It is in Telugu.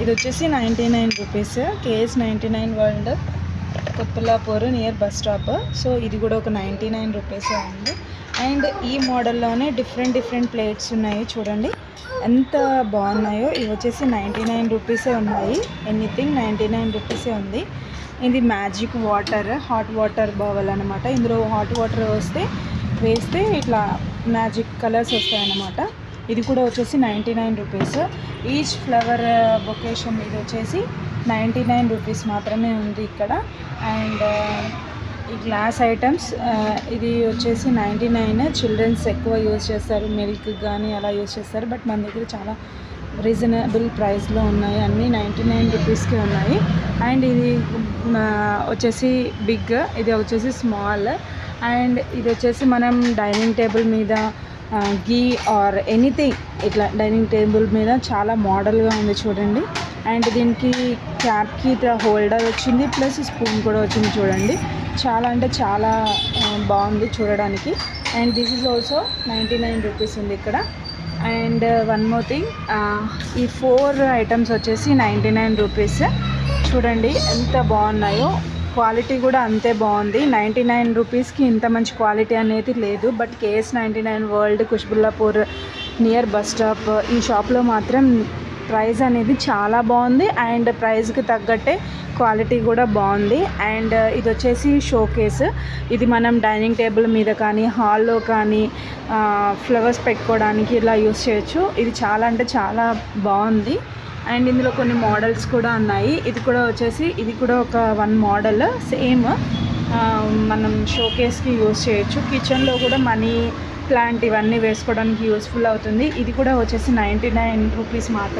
ఇది వచ్చేసి 99 rupees. KS 99 world Kothalapur near bus stop. So ఇది కూడా ఒక 99 రూపీసే ఉంది. అండ్ ఈ మోడల్లోనే డిఫరెంట్ ప్లేట్స్ ఉన్నాయి చూడండి ఎంత బాగున్నాయో. ఇవి వచ్చేసి 99 రూపీసే ఉన్నాయి. ఎనీథింగ్ 99 రూపీసే ఉంది. ఇది magic water, hot water bowl అనమాట. ఇందులో హాట్ వాటర్ వేస్తే ఇట్లా మ్యాజిక్ కలర్స్ వస్తాయన్నమాట. ఇది కూడా వచ్చేసి 99 రూపీస్. ఈచ్ ఫ్లవర్ బొకేషన్ ఇది వచ్చేసి 99 రూపీస్ మాత్రమే ఉంది ఇక్కడ. అండ్ ఈ గ్లాస్ ఐటమ్స్ ఇది వచ్చేసి 99. చిల్డ్రన్స్ ఎక్కువ యూజ్ చేస్తారు, మిల్క్ కానీ అలా యూజ్ చేస్తారు. బట్ మన దగ్గర చాలా రీజనబుల్ ప్రైస్లో ఉన్నాయి, అన్నీ 99 రూపీస్కి ఉన్నాయి. అండ్ ఇది వచ్చేసి బిగ్, ఇది వచ్చేసి స్మాల్. అండ్ ఇది వచ్చేసి మనం డైనింగ్ టేబుల్ మీద గీ ఆర్ ఎనీథింగ్ ఇట్లా డైనింగ్ టేబుల్ మీద చాలా మోడల్గా ఉంది చూడండి. అండ్ దీనికి క్యాప్కి ఇట్లా హోల్డర్ వచ్చింది, ప్లస్ స్పూన్ కూడా వచ్చింది చూడండి. చాలా అంటే చాలా బాగుంది చూడడానికి. And this is also 99 rupees ఉంది ఇక్కడ. అండ్ వన్ మోర్ థింగ్, ఈ 4 ఐటమ్స్ వచ్చేసి 99 రూపీస్. చూడండి ఎంత బాగున్నాయో, క్వాలిటీ కూడా అంతే బాగుంది. 99 రూపీస్కి ఇంత మంచి క్వాలిటీ అనేది లేదు. But KS 99 world Khushbullapur near bus stop ఈ షాప్లో మాత్రం ప్రైస్ అనేది చాలా బాగుంది. అండ్ ప్రైస్కి తగ్గట్టే క్వాలిటీ కూడా బాగుంది. అండ్ ఇది వచ్చేసి షో కేస్. ఇది మనం డైనింగ్ టేబుల్ మీద కానీ హాల్లో కానీ ఫ్లవర్స్ పెట్టుకోవడానికి ఇలా యూస్ చేయొచ్చు. ఇది చాలా అంటే చాలా బాగుంది. అండ్ ఇందులో కొన్ని మోడల్స్ కూడా ఉన్నాయి. ఇది కూడా వచ్చేసి ఇది కూడా ఒక 1 మోడల్ సేమ్ మనం షోకేస్కి యూజ్ చేయొచ్చు. కిచెన్లో కూడా మనీ ప్లాంట్ ఇవన్నీ వేసుకోవడానికి యూస్ఫుల్ అవుతుంది. ఇది కూడా వచ్చేసి 99 రూపీస్ మాత్రమే.